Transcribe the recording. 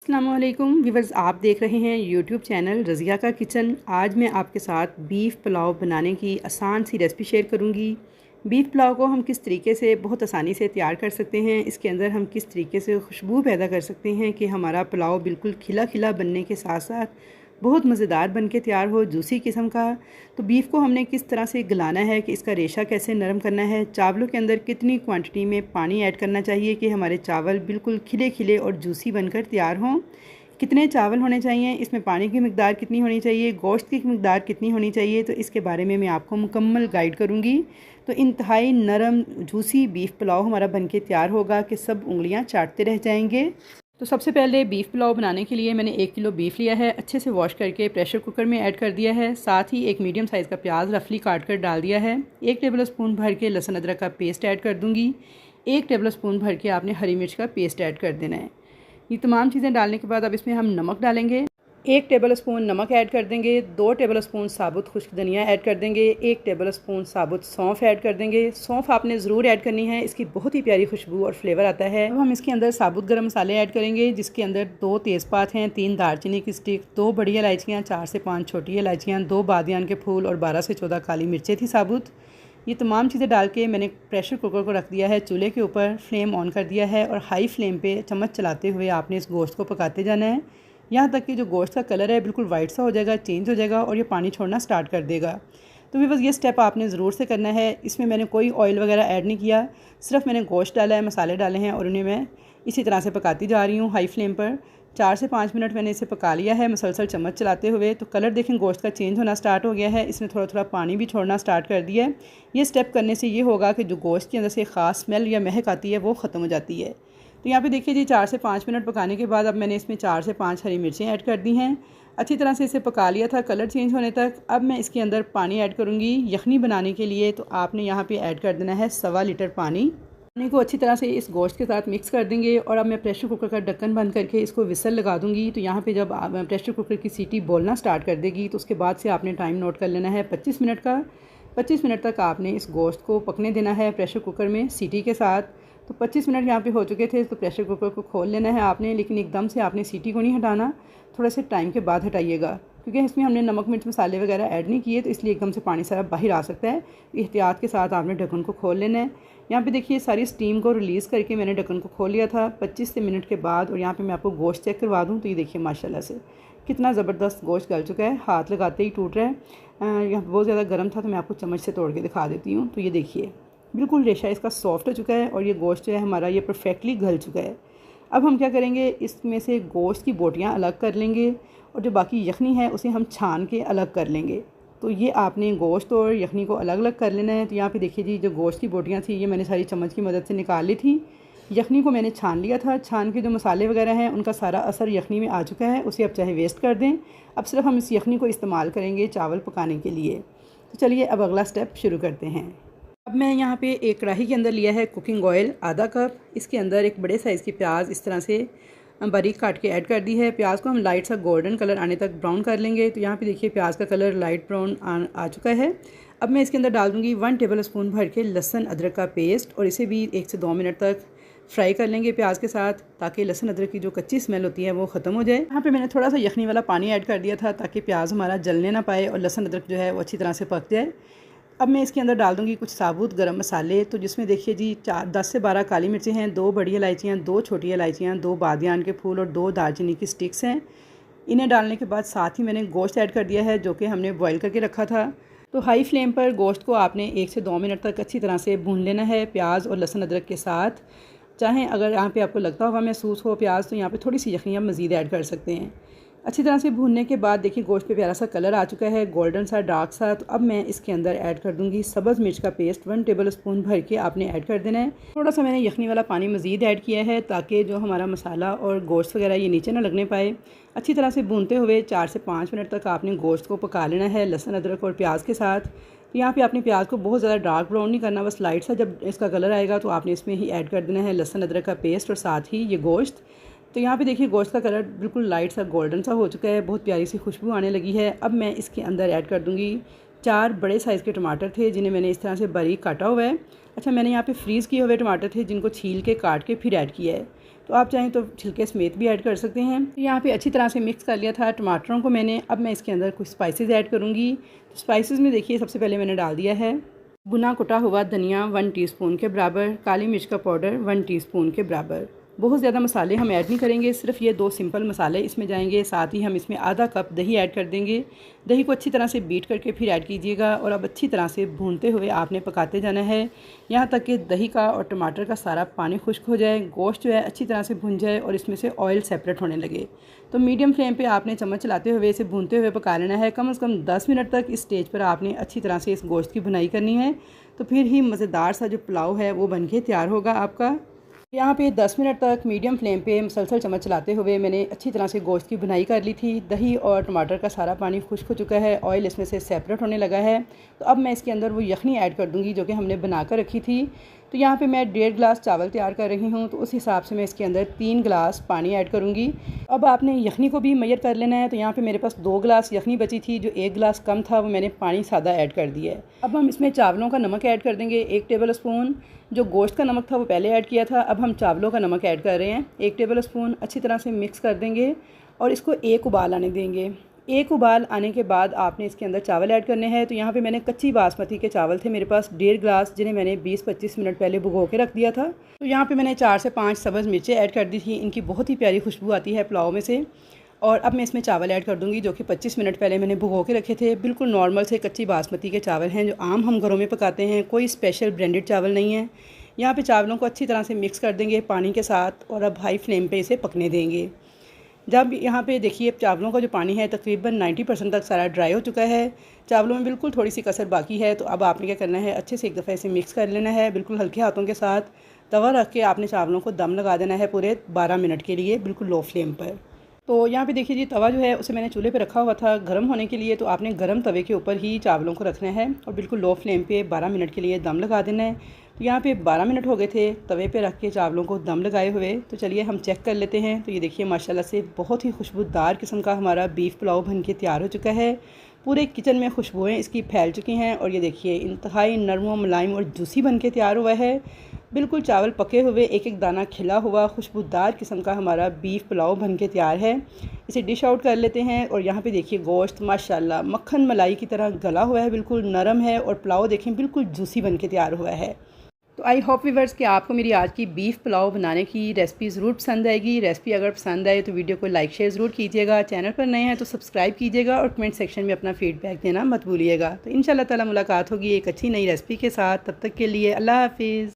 अस्सलामुअलैकुम व्यूअर्स, आप देख रहे हैं यूट्यूब चैनल रज़िया का किचन। आज मैं आपके साथ बीफ़ पुलाव बनाने की आसान सी रेसिपी शेयर करूंगी। बीफ़ पुलाव को हम किस तरीके से बहुत आसानी से तैयार कर सकते हैं, इसके अंदर हम किस तरीके से खुशबू पैदा कर सकते हैं कि हमारा पुलाव बिल्कुल खिला खिला बनने के साथ साथ बहुत मज़ेदार बन के तैयार हो, जूसी किस्म का। तो बीफ़ को हमने किस तरह से गलाना है कि इसका रेशा कैसे नरम करना है, चावलों के अंदर कितनी क्वांटिटी में पानी ऐड करना चाहिए कि हमारे चावल बिल्कुल खिले खिले और जूसी बनकर तैयार हों, कितने चावल होने चाहिए, इसमें पानी की मिकदार कितनी होनी चाहिए, गोश्त की मिकदार कितनी होनी चाहिए, तो इसके बारे में मैं आपको मुकम्मल गाइड करूँगी। तो इंतहाई नरम जूसी बीफ़ पुलाव हमारा बनके तैयार होगा कि सब उंगलियाँ चाटते रह जाएंगे। तो सबसे पहले बीफ़ पुलाव बनाने के लिए मैंने 1 किलो बीफ़ लिया है, अच्छे से वॉश करके प्रेशर कुकर में ऐड कर दिया है। साथ ही एक मीडियम साइज़ का प्याज रफली काट कर डाल दिया है। 1 टेबल स्पून भर के लहसुन अदरक का पेस्ट ऐड कर दूँगी। 1 टेबल स्पून भर के आपने हरी मिर्च का पेस्ट ऐड कर देना है। ये तमाम चीज़ें डालने के बाद अब इसमें हम नमक डालेंगे। 1 टेबल स्पून नमक ऐड कर देंगे। 2 टेबल स्पून साबुत खुश्क धनिया ऐड कर देंगे। 1 टेबल स्पून साबुत सौंफ ऐड कर देंगे। सौंफ आपने ज़रूर ऐड करनी है, इसकी बहुत ही प्यारी खुशबू और फ्लेवर आता है। अब हम इसके अंदर साबुत गरम मसाले ऐड करेंगे, जिसके अंदर 2 तेज़पात हैं, 3 दालचीनी की स्टिक, 2 बड़ी इलायचियाँ, 4 से 5 छोटी इलायचियाँ, 2 बादियान के फूल और 12 से 14 काली मिर्चें थी साबुत। ये तमाम चीज़ें डाल के मैंने प्रेशर कुकर को रख दिया है चूल्हे के ऊपर, फ्लेम ऑन कर दिया है और हाई फ्लेम पे चम्मच चलाते हुए आपने इस गोश्त को पकाते जाना है, यहाँ तक कि जो गोश्त का कलर है बिल्कुल वाइट सा हो जाएगा, चेंज हो जाएगा और ये पानी छोड़ना स्टार्ट कर देगा। तो भी बस ये स्टेप आपने ज़रूर से करना है। इसमें मैंने कोई ऑयल वगैरह ऐड नहीं किया, सिर्फ मैंने गोश्त डाला है, मसाले डाले हैं और उन्हें मैं इसी तरह से पकाती जा रही हूँ हाई फ्लेम पर। 4 से 5 मिनट मैंने इसे पका लिया है मसलसल चम्मच चलाते हुए। तो कलर देखें गोश्त का चेंज होना स्टार्ट हो गया है, इसने थोड़ा थोड़ा पानी भी छोड़ना स्टार्ट कर दिया है। ये स्टेप करने से ये होगा कि जो गोश्त के अंदर से ख़ास स्मेल या महक आती है वो ख़त्म हो जाती है। तो यहाँ पे देखिए जी, 4 से 5 मिनट पकाने के बाद अब मैंने इसमें 4 से 5 हरी मिर्चें ऐड कर दी हैं। अच्छी तरह से इसे पका लिया था कलर चेंज होने तक। अब मैं इसके अंदर पानी ऐड करूँगी यखनी बनाने के लिए। तो आपने यहाँ पे ऐड कर देना है 1.25 लीटर पानी। पानी को अच्छी तरह से इस गोश्त के साथ मिक्स कर देंगे और अब मैं प्रेशर कुकर का ढक्कन बंद करके इसको विसल लगा दूँगी। तो यहाँ पे जब प्रेशर कुकर की सीटी बोलना स्टार्ट कर देगी तो उसके बाद से आपने टाइम नोट कर लेना है 25 मिनट का। 25 मिनट तक आपने इस गोश्त को पकने देना है प्रेशर कुकर में सीटी के साथ। तो 25 मिनट यहाँ पे हो चुके थे, तो प्रेशर कुकर को खोल लेना है आपने, लेकिन एकदम से आपने सीटी को नहीं हटाना, थोड़े से टाइम के बाद हटाइएगा, क्योंकि इसमें हमने नमक मिर्च मसाले वगैरह ऐड नहीं किए, तो इसलिए एकदम से पानी सारा बाहर आ सकता है। एहतियात के साथ आपने ढक्कन को खोल लेना है। यहाँ पे देखिए सारी स्टीम को रिलीज़ करके मैंने ढक्कन को खोल लिया था 25 मिनट के बाद। और यहाँ पे मैं आपको गोश्त चेक करवा दूँ तो ये देखिए माशाल्लाह से कितना ज़बरदस्त गोश्त गल चुका है, हाथ लगाते ही टूट रहा है। यहाँ बहुत ज़्यादा गर्म था तो मैं आपको चम्मच से तोड़ के दिखा देती हूँ। तो ये देखिए बिल्कुल रेशा इसका सॉफ्ट हो चुका है और ये गोश्त जो है हमारा ये परफेक्टली गल चुका है। अब हम क्या करेंगे, इसमें से गोश्त की बोटियाँ अलग कर लेंगे और जो बाकी यखनी है उसे हम छान के अलग कर लेंगे। तो ये आपने गोश्त और यखनी को अलग अलग कर लेना है। तो यहाँ पे देखिए जी, जो गोश्त की बोटियाँ थी ये मैंने सारी चम्मच की मदद से निकाल ली थी। यखनी को मैंने छान लिया था, छान के जो मसाले वगैरह हैं उनका सारा असर यखनी में आ चुका है, उसे अब चाहे वेस्ट कर दें। अब सिर्फ हम इस यखनी को इस्तेमाल करेंगे चावल पकाने के लिए। तो चलिए अब अगला स्टेप शुरू करते हैं। अब मैं यहाँ पे एक कढ़ाई के अंदर लिया है कुकिंग ऑयल आधा कप। इसके अंदर एक बड़े साइज़ की प्याज इस तरह से बारीक काट के ऐड कर दी है। प्याज को हम लाइट सा गोल्डन कलर आने तक ब्राउन कर लेंगे। तो यहाँ पे देखिए प्याज का कलर लाइट ब्राउन आ चुका है। अब मैं इसके अंदर डाल दूँगी 1 टेबल स्पून भर के लहसुन अदरक का पेस्ट और इसे भी 1 से 2 मिनट तक फ्राई कर लेंगे प्याज के साथ, ताकि लहसुन अदरक की जो कच्ची स्मेल होती है वो ख़त्म हो जाए। यहाँ पे मैंने थोड़ा सा यखनी वाला पानी ऐड कर दिया था ताकि प्याज हमारा जलने ना पाए और लहसुन अदरक जो है वो अच्छी तरह से पक जाए। अब मैं इसके अंदर डाल दूँगी कुछ साबुत गरम मसाले। तो जिसमें देखिए जी 10 से 12 काली मिर्चें हैं, 2 बड़ी इलायचियाँ, 2 छोटी इलायचियाँ, 2 बादियान के फूल और 2 दालचीनी की स्टिक्स हैं। इन्हें डालने के बाद साथ ही मैंने गोश्त ऐड कर दिया है जो कि हमने बॉईल करके रखा था। तो हाई फ्लेम पर गोश्त को आपने 1 से 2 मिनट तक अच्छी तरह से भून लेना है प्याज और लहसुन अदरक के साथ। चाहें अगर यहाँ पे आपको लगता होगा महसूस हो प्याज, तो यहाँ पे थोड़ी सी यखनी आप मज़ीद ऐड कर सकते हैं। अच्छी तरह से भूनने के बाद देखिए गोश्त पे प्यारा सा कलर आ चुका है, गोल्डन सा डार्क सा। तो अब मैं इसके अंदर ऐड कर दूंगी सब्ज़ मिर्च का पेस्ट 1 टेबल स्पून भर के आपने ऐड कर देना है। थोड़ा सा मैंने यखनी वाला पानी मज़ीद ऐड किया है ताकि जो हमारा मसाला और गोश्त वगैरह ये नीचे ना लगने पाए। अच्छी तरह से भूनते हुए 4 से 5 मिनट तक आपने गोश्त को पका लेना है लहसुन अदरक और प्याज के साथ। तो यहाँ पे आपने प्याज को बहुत ज़्यादा डार्क ब्राउन नहीं करना, बस लाइट सा जब इसका कलर आएगा तो आपने इसमें ही ऐड कर देना है लहसुन अदरक का पेस्ट और साथ ही ये गोश्त। तो यहाँ पे देखिए गोश्त का कलर बिल्कुल लाइट सा गोल्डन सा हो चुका है, बहुत प्यारी सी खुशबू आने लगी है। अब मैं इसके अंदर ऐड कर दूँगी 4 बड़े साइज़ के टमाटर थे जिन्हें मैंने इस तरह से बारीक काटा हुआ है। अच्छा, मैंने यहाँ पे फ्रीज़ किए हुए टमाटर थे जिनको छील के काट के फिर ऐड किया है। तो आप चाहें तो छिलके समेत भी ऐड कर सकते हैं। तो यहाँ पे अच्छी तरह से मिक्स कर लिया था टमाटरों को मैंने। अब मैं इसके अंदर कुछ स्पाइसेस ऐड करूँगी। तो स्पाइसेस में देखिए सबसे पहले मैंने डाल दिया है भुना कुटा हुआ धनिया 1 टीस्पून के बराबर, काली मिर्च का पाउडर 1 टीस्पून के बराबर। बहुत ज़्यादा मसाले हम ऐड नहीं करेंगे, सिर्फ ये 2 सिंपल मसाले इसमें जाएंगे। साथ ही हम इसमें आधा कप दही ऐड कर देंगे। दही को अच्छी तरह से बीट करके फिर ऐड कीजिएगा और अब अच्छी तरह से भूनते हुए आपने पकाते जाना है यहाँ तक कि दही का और टमाटर का सारा पानी खुश्क हो जाए, गोश्त जो है अच्छी तरह से भुन जाए और इसमें से ऑयल सेपरेट होने लगे। तो मीडियम फ्लेम पे आपने चम्मच चलाते हुए इसे भूनते हुए पका लेना है। कम से कम 10 मिनट तक इस स्टेज पर आपने अच्छी तरह से इस गोश्त की भुनाई करनी है। तो फिर ही मज़ेदार सा जो पुलाव है वो बनके तैयार होगा आपका। यहाँ पे 10 मिनट तक मीडियम फ्लेम पे मुसलसल चम्मच चलाते हुए मैंने अच्छी तरह से गोश्त की भुनाई कर ली थी। दही और टमाटर का सारा पानी खुश्क हो चुका है, ऑयल इसमें से सेपरेट होने लगा है। तो अब मैं इसके अंदर वो यखनी ऐड कर दूँगी जो कि हमने बना कर रखी थी। तो यहाँ पे मैं 1.5 गिलास चावल तैयार कर रही हूँ, तो उस हिसाब से मैं इसके अंदर 3 गिलास पानी ऐड करूँगी। अब आपने यखनी को भी मेजर कर लेना है। तो यहाँ पे मेरे पास 2 गिलास यखनी बची थी, जो 1 गिलास कम था वो मैंने पानी सादा ऐड कर दिया है। अब हम इसमें चावलों का नमक ऐड कर देंगे 1 टेबल स्पून। जो गोश्त का नमक था वो पहले ऐड किया था, अब हम चावलों का नमक ऐड कर रहे हैं 1 टेबल स्पून। अच्छी तरह से मिक्स कर देंगे और इसको एक उबाल आने देंगे। एक उबाल आने के बाद आपने इसके अंदर चावल ऐड करने हैं। तो यहाँ पे मैंने कच्ची बासमती के चावल थे मेरे पास 1.5 गिलास, जिन्हें मैंने 20-25 मिनट पहले भिगो के रख दिया था। तो यहाँ पे मैंने 4 से 5 सब्ज़ मिर्चें ऐड कर दी थी, इनकी बहुत ही प्यारी खुशबू आती है पुलाव में से। और अब मैं इसमें चावल ऐड कर दूँगी जो कि 25 मिनट पहले मैंने भिगो के रखे थे। बिल्कुल नॉर्मल से कच्ची बासमती के चावल हैं जो आम हम घरों में पकाते हैं, कोई स्पेशल ब्रांडेड चावल नहीं है। यहाँ पे चावलों को अच्छी तरह से मिक्स कर देंगे पानी के साथ और अब हाई फ्लेम पे इसे पकने देंगे। जब यहाँ पे देखिए चावलों का जो पानी है तकरीबन 90% तक सारा ड्राई हो चुका है, चावलों में बिल्कुल थोड़ी सी कसर बाकी है। तो अब आपने क्या करना है, अच्छे से एक दफ़ा इसे मिक्स कर लेना है बिल्कुल हल्के हाथों के साथ। तवा रख के आपने चावलों को दम लगा देना है पूरे 12 मिनट के लिए बिल्कुल लो फ्लेम पर। तो यहाँ पे देखिए जी तवा जो है उसे मैंने चूल्हे पे रखा हुआ था गर्म होने के लिए। तो आपने गर्म तवे के ऊपर ही चावलों को रखना है और बिल्कुल लो फ्लेम पे 12 मिनट के लिए दम लगा देना है। तो यहाँ पे 12 मिनट हो गए थे तवे पे रख के चावलों को दम लगाए हुए। तो चलिए हम चेक कर लेते हैं। तो ये देखिए माशाल्लाह से बहुत ही खुशबूदार किस्म का हमारा बीफ पुलाव बन के तैयार हो चुका है। पूरे किचन में खुशबुएँ इसकी फैल चुकी हैं और ये देखिए इंतहाई नरम मुलायम और जूसी बन के तैयार हुआ है। बिल्कुल चावल पके हुए, एक एक दाना खिला हुआ खुशबूदार किस्म का हमारा बीफ पुलाव बन के तैयार है। इसे डिश आउट कर लेते हैं। और यहाँ पे देखिए गोश्त माशाल्लाह मक्खन मलाई की तरह गला हुआ है, बिल्कुल नरम है और पुलाव देखें बिल्कुल जूसी बन के तैयार हुआ है। तो आई होप व्यूअर्स कि आपको मेरी आज की बीफ पुलाव बनाने की रेसिपी ज़रूर पसंद आएगी। रेसिपी अगर पसंद आए तो वीडियो को लाइक शेयर ज़रूर कीजिएगा। चैनल पर नए हैं तो सब्सक्राइब कीजिएगा और कमेंट सेक्शन में अपना फीडबैक देना मत भूलिएगा। तो इंशाल्लाह ताला मुलाकात होगी एक अच्छी नई रेसिपी के साथ। तब तक के लिए अल्लाह हाफिज़।